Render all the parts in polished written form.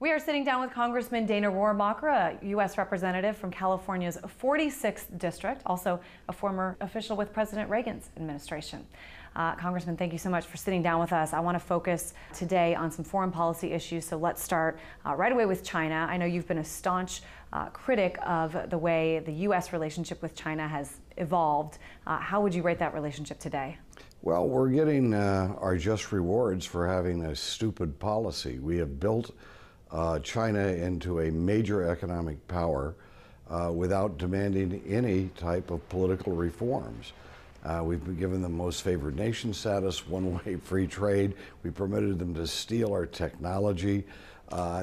We are sitting down with Congressman Dana Rohrbacher, a U.S. representative from California's 46th district, also a former official with President Reagan's administration. Congressman, thank you so much for sitting down with us. I want to focus today on some foreign policy issues, so let's start right away with China. I know you've been a staunch critic of the way the U.S. relationship with China has evolved. How would you rate that relationship today? Well, we're getting our just rewards for having a stupid policy. We have built China into a major economic power without demanding any type of political reforms. We've been given them most favored nation status, one-way free trade. We permitted them to steal our technology.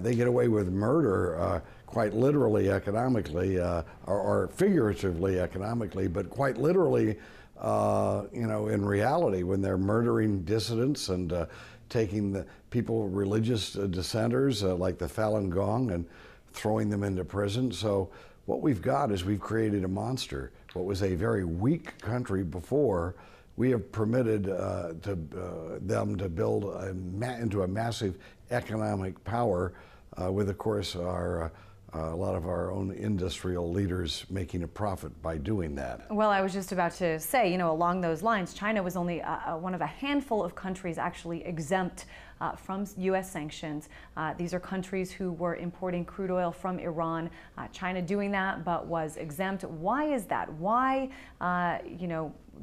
They get away with murder, quite literally economically, or figuratively economically, but quite literally, in reality, when they're murdering dissidents and taking the people, religious dissenters like the Falun Gong, and throwing them into prison. So what we've got is we've created a monster. What was a very weak country before, we have permitted them to build into a massive economic power with, of course, a lot of our own industrial leaders making a profit by doing that. Well, I was just about to say, along those lines, China was only one of a handful of countries actually exempt from U.S. sanctions. These are countries who were importing crude oil from Iran. China doing that, but was exempt. Why is that? Why,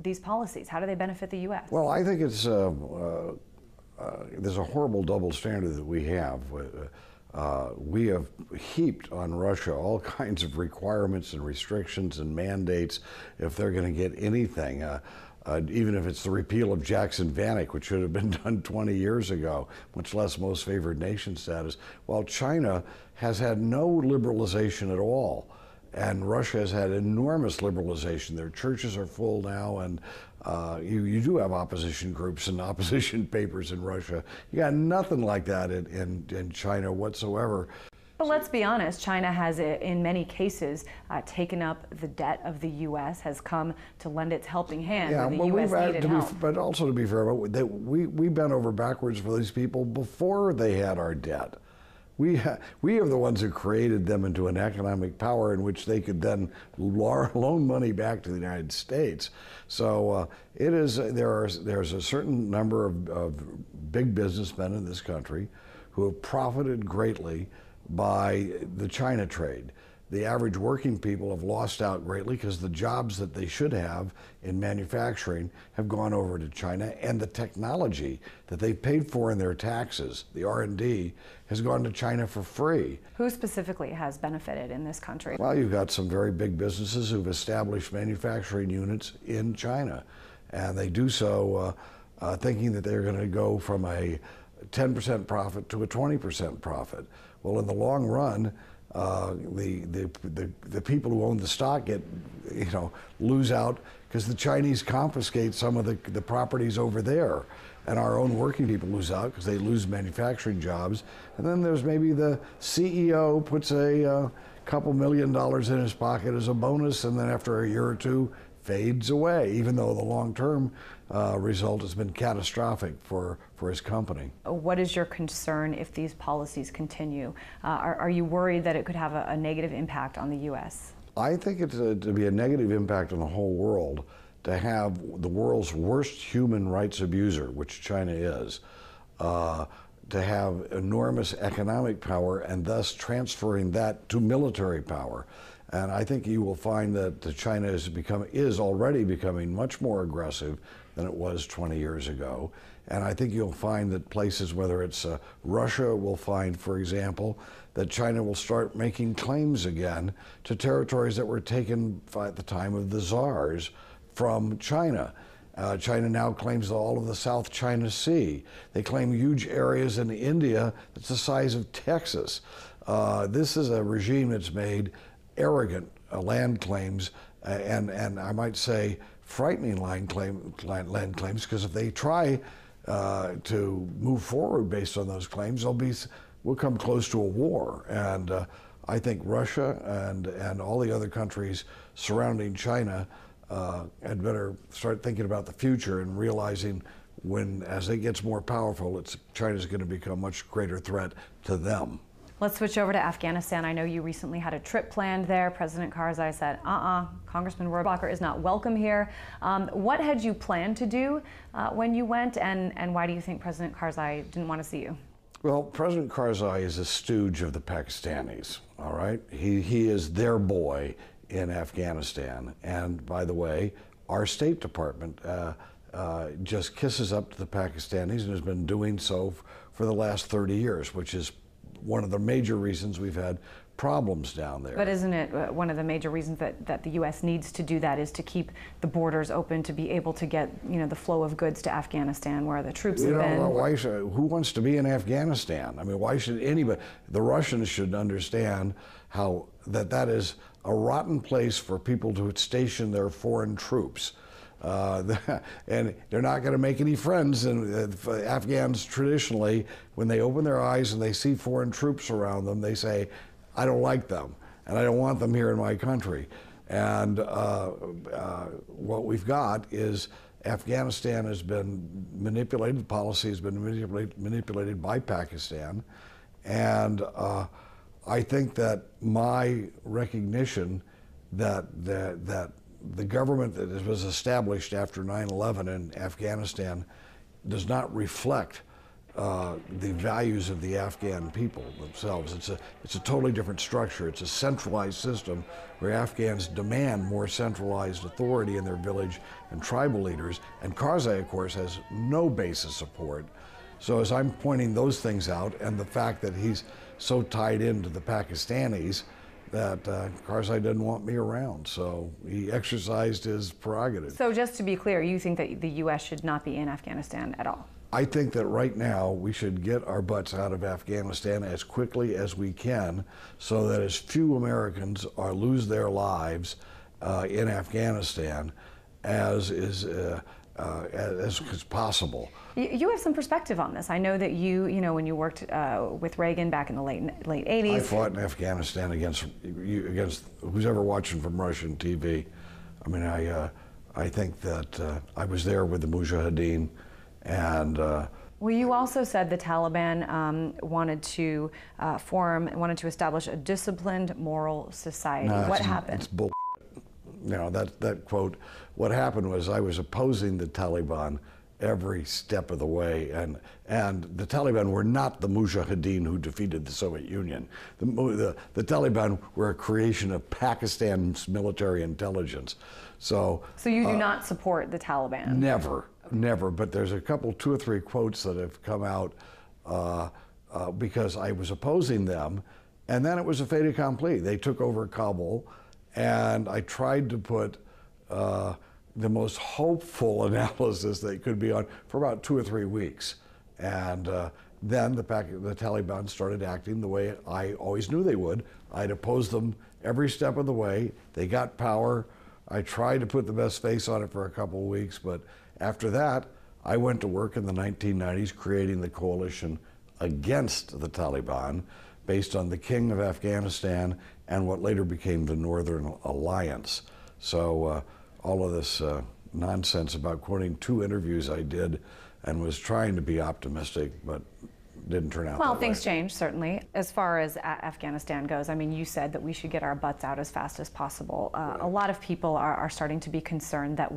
these policies? How do they benefit the U.S.? Well, I think it's there's a horrible double standard that we have. We have heaped on Russia all kinds of requirements and restrictions and mandates if they're going to get anything, even if it's the repeal of Jackson-Vanik, which should have been done 20 years ago, much less most favored nation status, while China has had no liberalization at all. And Russia has had enormous liberalization. Their churches are full now, and you do have opposition groups and opposition papers in Russia. You got nothing like that in China whatsoever. But let's be honest, China has, in many cases, taken up the debt of the U.S., has come to lend its helping hand. Yeah, when the U.S. needed help. But also to be fair, we bent over backwards for these people before they had our debt. We are the ones who created them into an economic power in which they could then loan money back to the United States. So there's a certain number of big businessmen in this country who have profited greatly by the China trade. The average working people have lost out greatly because the jobs that they should have in manufacturing have gone over to China, and the technology that they paid for in their taxes, the R&D, has gone to China for free. Who specifically has benefited in this country? Well, you've got some very big businesses who've established manufacturing units in China, and they do so thinking that they're going to go from a 10% profit to a 20% profit. Well, in the long run, the people who own the stock lose out because the Chinese confiscate some of the properties over there, and our own working people lose out because they lose manufacturing jobs. And then there's maybe the CEO puts a couple $1 million in his pocket as a bonus, and then after a year or two fades away, even though the long-term result has been catastrophic for his company. What is your concern if these policies continue? Are you worried that it could have a negative impact on the U.S.? I think it's to be a negative impact on the whole world to have the world's worst human rights abuser, which China is, to have enormous economic power and thus transferring that to military power. And I think you will find that China is already becoming much more aggressive than it was 20 years ago. And I think you'll find that places, whether it's Russia, will find, for example, that China will start making claims again to territories that were taken at the time of the czars from China. China now claims all of the South China Sea. They claim huge areas in India that's the size of Texas. This is a regime that's made arrogant land claims and I might say frightening land claims, because if they try to move forward based on those claims, we'll come close to a war. And I think Russia and all the other countries surrounding China had better start thinking about the future and realizing as it gets more powerful, China's going to become a much greater threat to them. Let's switch over to Afghanistan. I know you recently had a trip planned there. President Karzai said, Congressman Rohrbacher is not welcome here. What had you planned to do when you went, and why do you think President Karzai didn't want to see you? Well, President Karzai is a stooge of the Pakistanis, all right? He is their boy in Afghanistan. And by the way, our State Department just kisses up to the Pakistanis and has been doing so for the last 30 years, which is one of the major reasons we've had problems down there. But isn't it one of the major reasons that the U.S. needs to do that is to keep the borders open, to be able to get the flow of goods to Afghanistan where the troops have been? Why who wants to be in Afghanistan? I mean, why should anybody? The Russians should understand how that is a rotten place for people to station their foreign troops. And they're not going to make any friends. And Afghans traditionally, when they open their eyes and they see foreign troops around them, they say, I don't like them, and I don't want them here in my country. And what we've got is Afghanistan has been manipulated, policy has been manipulated by Pakistan, and I think that my recognition that the government that was established after 9/11 in Afghanistan does not reflect the values of the Afghan people themselves. It's a totally different structure. It's a centralized system where Afghans demand more centralized authority in their village and tribal leaders. And Karzai, of course, has no base of support. So as I'm pointing those things out, and the fact that he's so tied into the Pakistanis, that Karzai didn't want me around, so he exercised his prerogative. So just to be clear, you think that the U.S. should not be in Afghanistan at all? I think that right now we should get our butts out of Afghanistan as quickly as we can so that as few Americans lose their lives in Afghanistan as possible. You have some perspective on this. I know that when you worked with Reagan back in the late 80s. I fought in Afghanistan against who's ever watching from Russian TV. I mean, I think that I was there with the Mujahideen. And well, you also said the Taliban wanted to establish a disciplined, moral society. What happened? It's bullshit. That quote. What happened was I was opposing the Taliban every step of the way, and the Taliban were not the Mujahideen who defeated the Soviet Union. The Taliban were a creation of Pakistan's military intelligence. So you do not support the Taliban? Never, but there's two or three quotes that have come out because I was opposing them, and then it was a fait accompli. They took over Kabul, and I tried to put the most hopeful analysis they could be on for about 2 or 3 weeks. And then the Taliban started acting the way I always knew they would. I'd opposed them every step of the way. They got power. I tried to put the best face on it for a couple of weeks, but after that, I went to work in the 1990s creating the coalition against the Taliban based on the King of Afghanistan and what later became the Northern Alliance. So all of this nonsense about quoting 2 interviews I did and was trying to be optimistic, but didn't turn out well, that things way. change, certainly. As far as Afghanistan goes, I mean, you said that we should get our butts out as fast as possible. Right. A lot of people are starting to be concerned that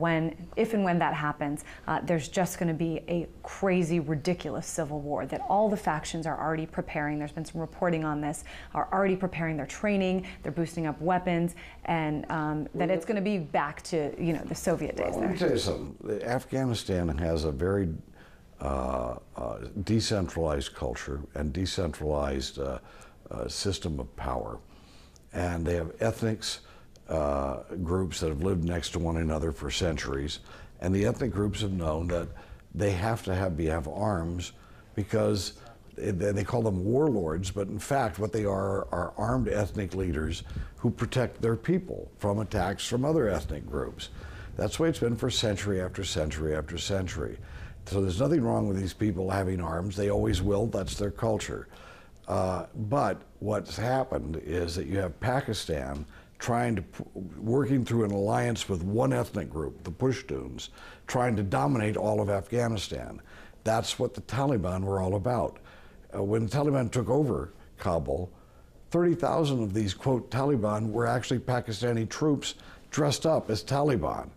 if and when that happens, there's just going to be a crazy, ridiculous civil war, that all the factions are already preparing. There's been some reporting on this, are already preparing their training, they're boosting up weapons, and that it's going to be back to, the Soviet days. Well, let me tell you something. Afghanistan has a very decentralized culture and decentralized system of power. And they have ethnics, groups that have lived next to one another for centuries. And the ethnic groups have known that they have to have arms because they call them warlords, but in fact what they are armed ethnic leaders who protect their people from attacks from other ethnic groups. That's the way it's been for century after century after century. So there's nothing wrong with these people having arms. They always will. That's their culture. But what's happened is that you have Pakistan working through an alliance with one ethnic group, the Pashtuns, trying to dominate all of Afghanistan. That's what the Taliban were all about. When the Taliban took over Kabul, 30,000 of these, quote, Taliban were actually Pakistani troops dressed up as Taliban.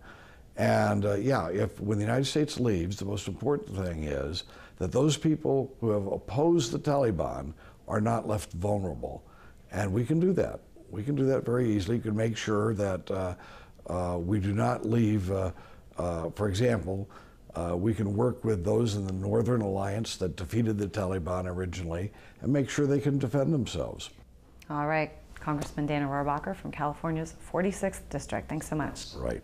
And yeah, when the United States leaves, the most important thing is that those people who have opposed the Taliban are not left vulnerable. And we can do that. We can do that very easily. We can make sure that we do not leave, for example, we can work with those in the Northern Alliance that defeated the Taliban originally and make sure they can defend themselves. All right. Congressman Dana Rohrbacher from California's 46th District. Thanks so much. Right.